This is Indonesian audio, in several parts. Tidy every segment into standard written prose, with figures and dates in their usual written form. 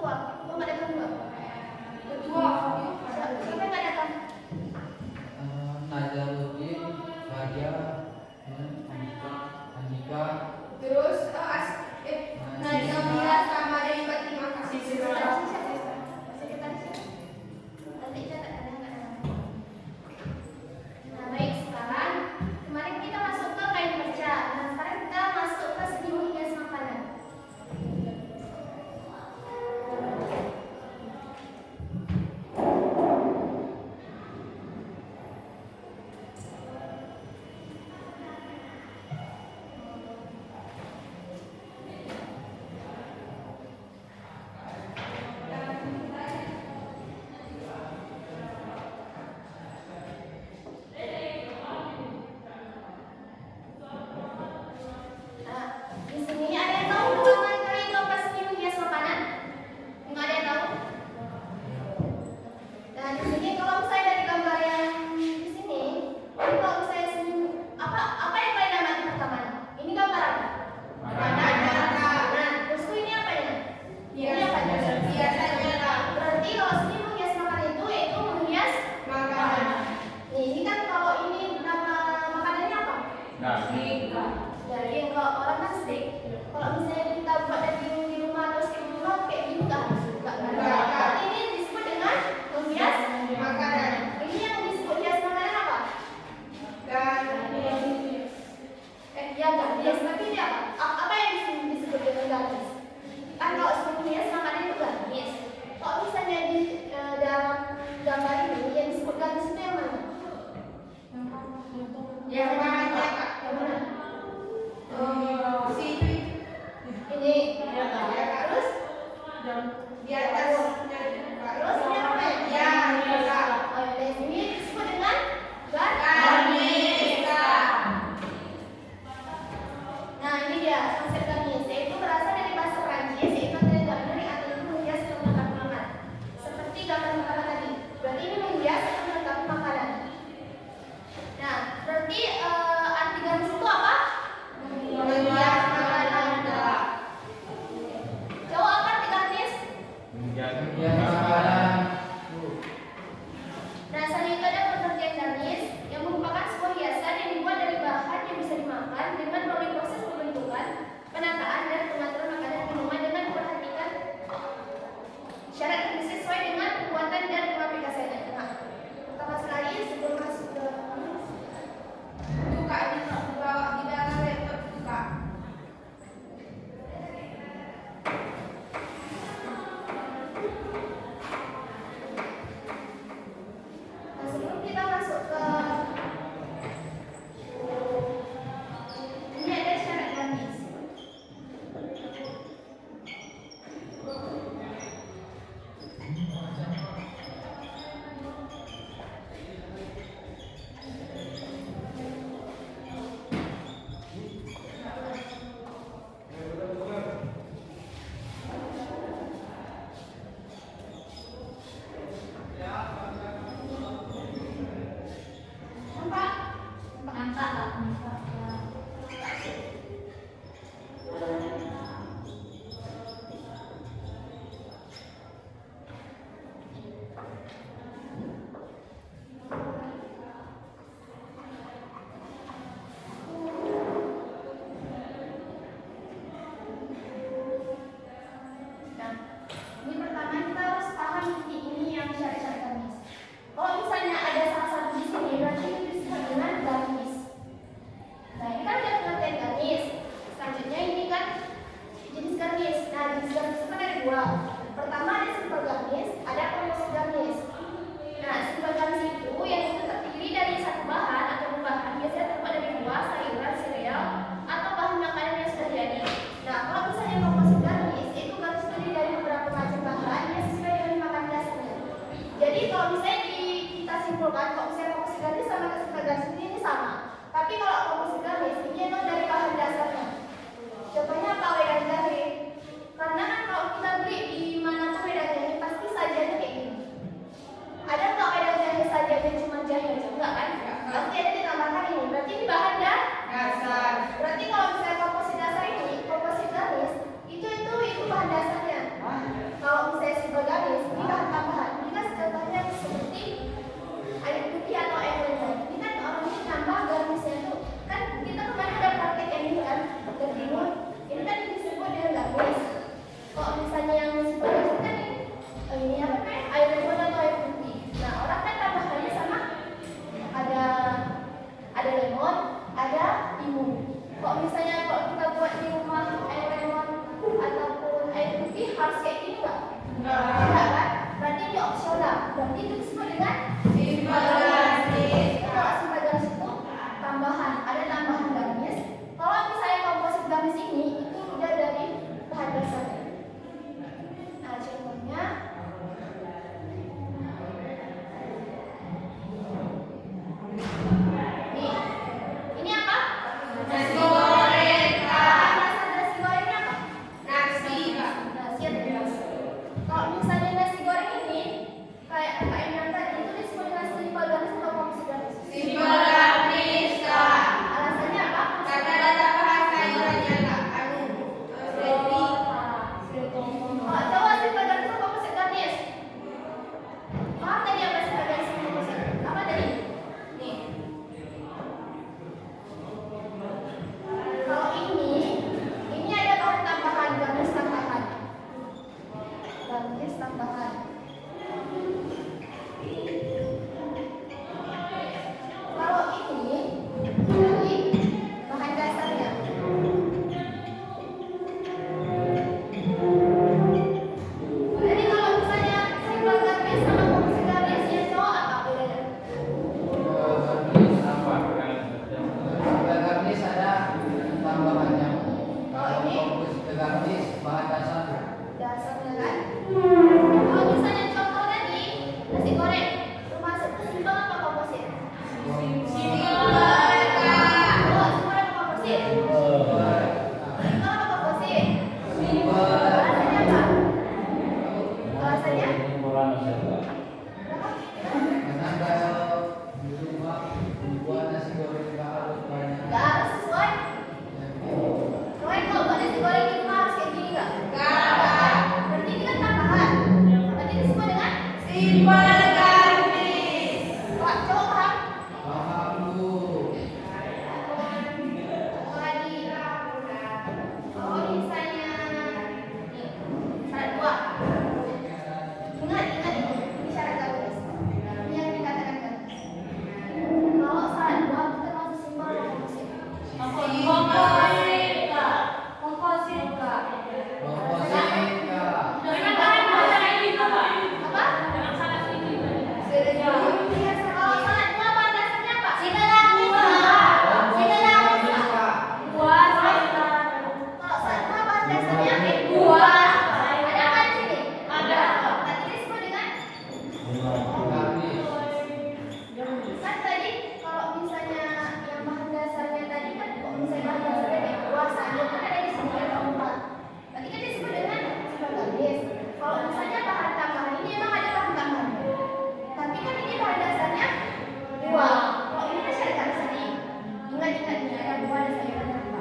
ketua. Kok nggak datang juga? Ketua. Siapa yang nggak datang? Nazaruddin, Fadia, Andika. Terus Najamila sama dari Fatimah. Nah, baik, sekarang kemarin kita masuk ke kain baca. Nah, sekarang kita masuk ke seni menghias makanan. Di sini ada yang tahu pertama kali itu apa seni menghias makanan? Nggak ada yang tahu? Nah, di sini kalau misalnya dari gambar yang di sini, ini kalau misalnya seni apa yang kalian amati pertama? Ini gambar apa? Nah, terus ini apanya? Ini apanya? Berarti kalau seni menghias makanan itu yaitu menghias makanan. Nih, ini kan kalau ini nama makanannya apa? Daging. Kalau orang kan steak. Kalau misalnya kita buat daging di rumah atau steak di rumah kayak gini nggak? Berarti ini disebut dengan menghias makanan. Ini yang disebut hias makanan apa? Garnish. Ya garnish. Tapi ini apa? Apa yang disebut dengan garnish? Kan kalau sebelum hias makanan itu garnish. Kalau misalnya di dalam gambar ini yang disebut garnish itu yang mana? Yang mana? Yang mana? Ini. Terus? Di atas. Terus ini apa ya? Oh, ini disebut dengan garnish. Nah, ini dia konsep garnish. Itu berasal dari bahasa Prancis, yaitu dari garnish atau itu menghias atau melengkapi makanan. Seperti gambar makanan tadi. Berarti ini menghias atau melengkapi makanan. Nah, berarti arti garnish itu apa? Menghias makanan. Jawab apa arti garnish? Menghias makanan. Nah, selanjutnya ada pengertian garnish yang merupakan sebuah hiasan yang dibuat dari bahan yang bisa dimakan dengan melalui proses pembentukan, penataan dan pengaturan makanan dan minuman dengan memperhatikan syarat yang sesuai dengan pembuatan dan pengaplikasiannya. Nah, pertama sekali sebelum masuk ke buka ini bawa di dalam laptop buka. Nah, sebelum kita masuk ke ini ada syarat garnish. Nah, ini pertama kita harus paham ini yang syarat-syarat garnish. Kalau misalnya ada salah satu di sini, berarti itu disebut dengan garnish. Nah, ini kan ada pengertian garnish. Selanjutnya ini kan jenis garnish. Nah, jenis garnish itu kan ada dua. Pertama ada simple garnish, ada composite garnish. Nah, simple garnish itu yang itu terdiri dari satu bahan atau dua bahan, biasanya terbuat dari buah, sayuran, sereal, atau bahan makanan yang sudah jadi. Nah, kalau misalnya composite garnish, itu garnish terdiri dari beberapa macam bahan yang sesuai dengan makanan dasarnya. Jadi kalau misalnya kita simpulkan, kalau misalnya composite garnish sama simple garnish ini sama. Tapi kalau composite garnish ini emang dari bahan dasarnya. Contohnya apa? Wedang jahe. Karena kan kalau kita beli di mana pun wedang jahe pasti sajiannya kayak gini. Ada nggak wedang jahe sajiannya cuma jahe aja? Enggak kan? Pasti ada ditambahkan ini. Berarti ini bahan dasar. Berarti kalau misalnya composite dasar ini, composite garnish itu bahan dasarnya. Kalau misalnya berarti itu disebut dengan simpel garis. Kalau simpel garis itu tambahan, ada tambahan garis. Kalau misalnya komposit garis ini itu udah dari bahan dasarnya. Nah, contohnya nih, ini apa? Nasi goreng, Kak. Dasar nasi goreng ini apa? Nasi, Kak. Nasi atau nasi. Kalau misalnya nasi goreng ini kayak yang tadi itu disebut dengan simpel garis atau komposit garis? Simpel garis, Kak. Alasannya apa? Karena ada tambahan sayurannya, Kak. Seperti Oh, coba simpel garis atau komposit garis? Paham tadi apa simpel garis atau komposit? Apa tadi? Nih. Kalau ini ada bahan tambahan, garis tambahan. Garis tambahan. Kalau ini bahan dasarnya. Jadi kalau misalnya simpel garis sama komposit garis yang cowok apa bedanya? Garis ada tambahannya. Kalau fokus ke garis bahan dasarnya. Dasarnya kan? Kalau misalnya contoh tadi nasi goreng, termasuk ke simpel apa komposit? simpel, Kak. Oh, simpel apa komposit? Simpel apa komposit? Alasannya apa? Alasannya? Karena kalau di rumah buat nasi goreng nggak harus banyak. Gak harus sesuai. Kalian kalau buat nasi goreng di rumah harus kayak gini nggak? Nggak. Berarti ini kan tambahan. Berarti disebut dengan Simpel garis. Pak, coba paham? Paham Bu. Lagi. Kalau misalnya nih, syarat dua. Ingat ini syarat garis. Ini yang dikatakan garis. Kalau syarat dua itu termasuk simpel atau komposit? Komposit, Kak. Komposit, Kak. Komposit Kak. Apa? Kalau syarat dua bahan dasarnya apa? Komposit Kak. Kalau syarat dua bahan dasarnya buah. Ada apa di sini? Ada. Berarti disebut dengan Garis. kan tadi kalau misalnya yang bahan dasarnya tadi kan kalau misalnya bahan dasarnya kayak buah sayur kan ada di sini ada empat. Berarti kan disebut dengan simpel garis. Kalau misalnya bahan tambahan ini emang ada bahan tambahan. Tapi kan ini bahan dasarnya buah. Kalau ini kan syarat garis tadi. Ingat ini ada buah ada sayur ada apa.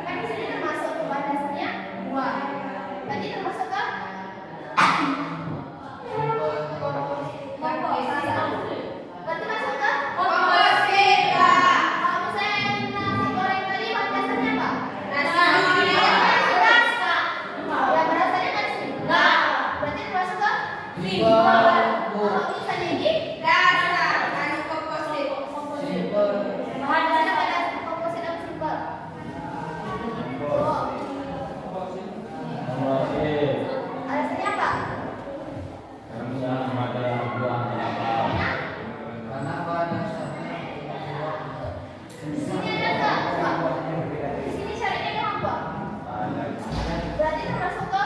Kan di sini termasuk ke bahan dasarnya buah. Berarti termasuk ke berarti masuk ke Komposit, Kak. kalau misalnya nasi goreng tadi bahan dasarnya apa? Nasi goreng. Beras, Kak. Ya berasanya kan sih. Berarti termasuk ke Simpel Bu. kalau misalnya ini Dasar. Anu komposit. Simpel. bahan dasar pada komposit dan simpel. Oh, alasannya apa? Karena bahan dasarnya Di sini ada nggak? Coba. Di sini syaratnya ada apa? Berarti termasuk ke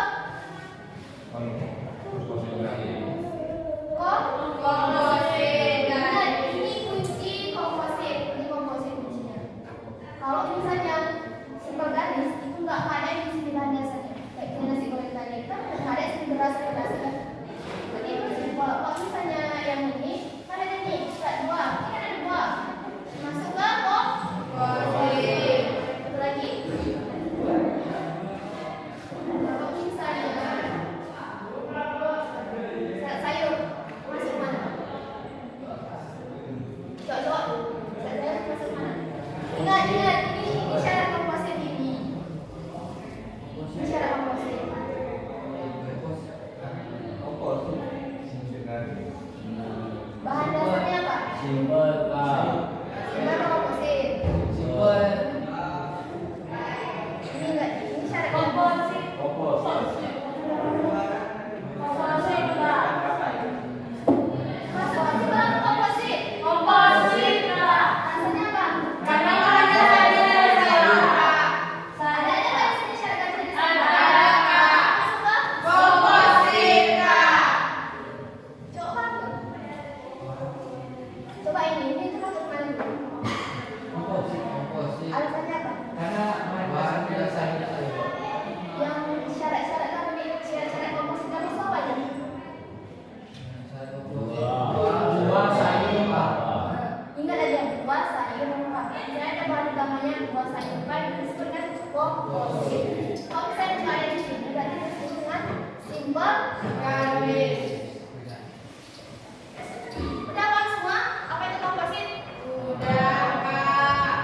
Garis. Udah kan semua? Apa itu komposit? Udah, Kak.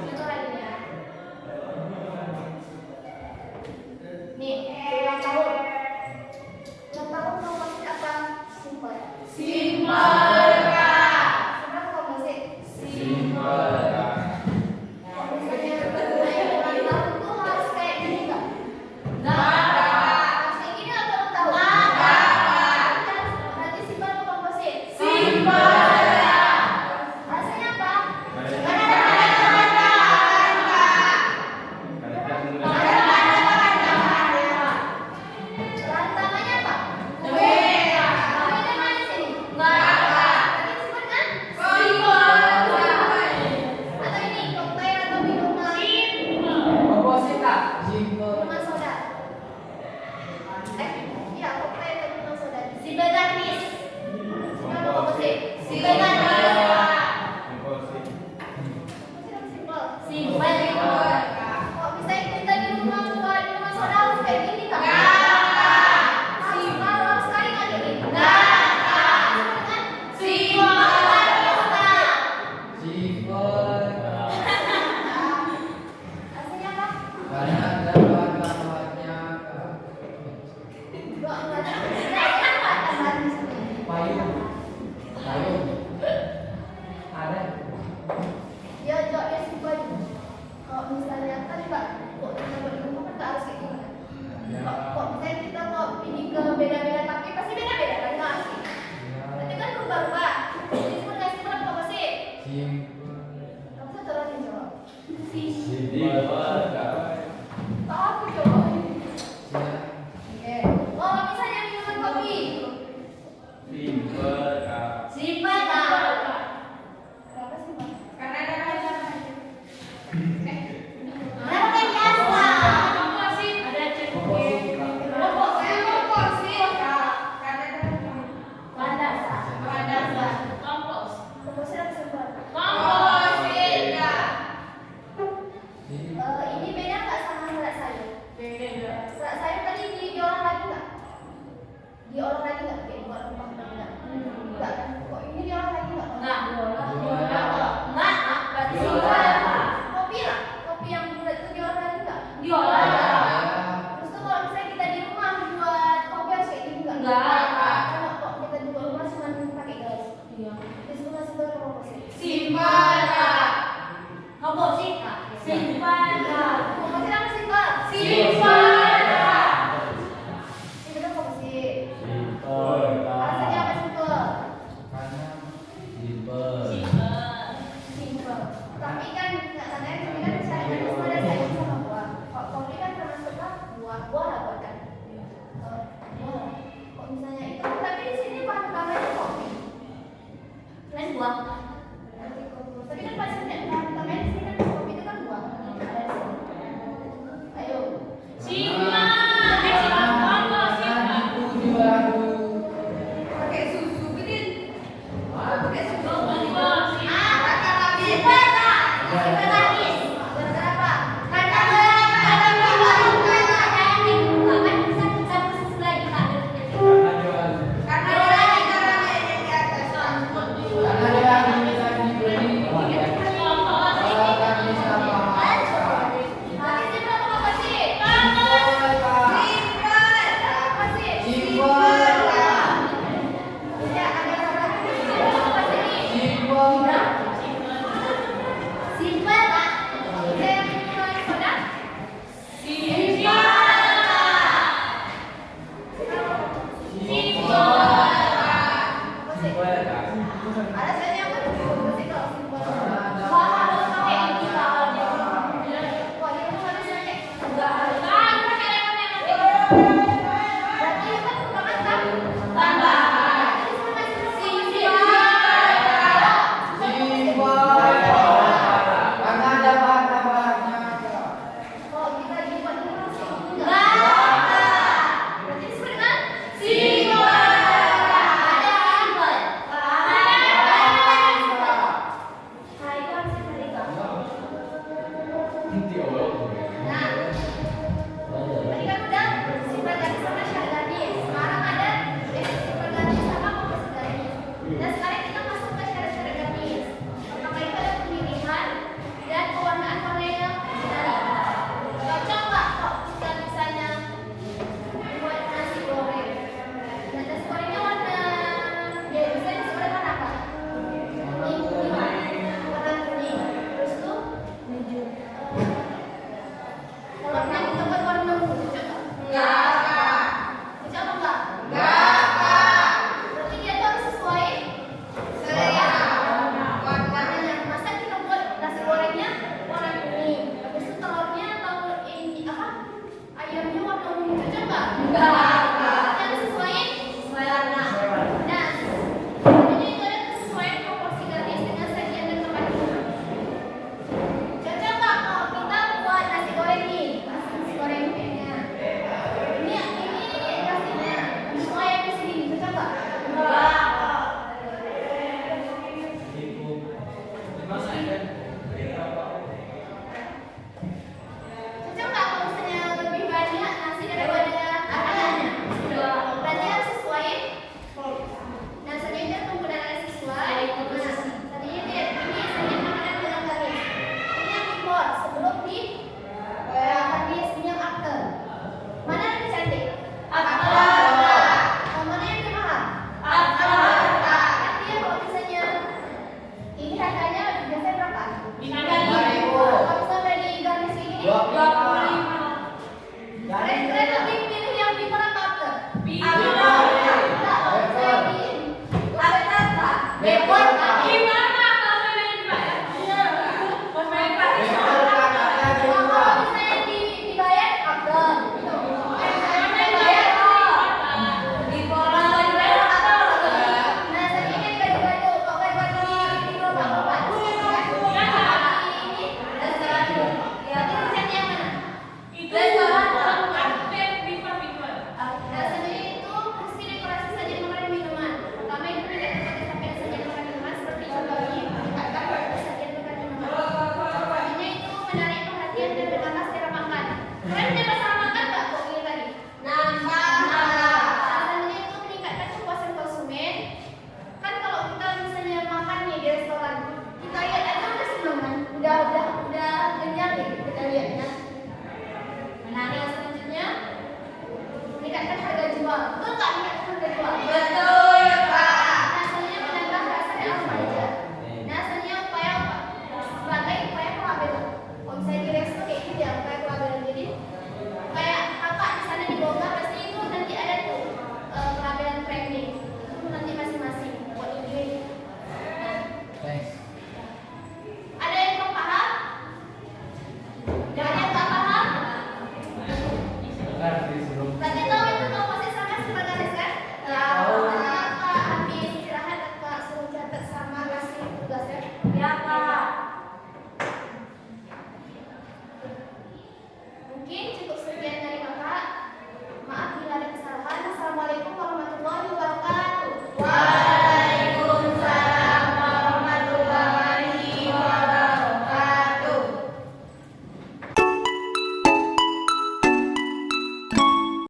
Itu lagi ya. Nih, ulang tahun. Ulang tahun komposit apa? Simpel. Simpel, Kak. Seberapa komposit? Simpel. Kalau misalnya ulang tahun tuh harus kayak gini nggak? Nggak. Harus kayak gini atau ulang tahun? Berarti simpel atau komposit? Simpel. Rasanya apa? Bahan utamanya apa? Beda mana sini? Tadi disebut kan? Atau ini koktail atau minuman? Komposit Kak. Simpel. Minuman soda. Iya koktail atau minuman soda. Simpel garnis. Simpel atau komposit? Simpel garnis. Simpel. Kok bisa kita di rumah buat minuman soda harus kayak gini kan? Harus malam sekali nggak gini? Simpel. Rasanya apa? Karena ada bahan-bahannya Kak. Enggak ada tambahan di sini. Payung. Payung. Ada. Dia simpel. Kalau misalnya kan Pak, kok kita buat di rumah kan nggak harus kayak gini kan? Kok misalnya kita mau pilih ke beda-beda tapi pasti beda-beda kan nggak harus gini. Nanti kan berubah-ubah. Jadi simpel nggak simpel apa sih? Simpel. Kamu satu orang yang jawab. Aku jawab. Siap. Oke. Kalau misalnya minuman kopi, simpel kan? Kenapa simpel? Karena ada kaitan. Kenapa kan biasa? Komposit Kak. Komposit, Kak. Karena ada Bahan dasar. bahan dasar. Komposit apa simpel? Komposit, Kak. Ini beda nggak sama serat sayur? Beda. Serat sayur tadi diolah lagi nggak? Diolah lagi nggak? Kayak buat rumah nggak? Nggak kan?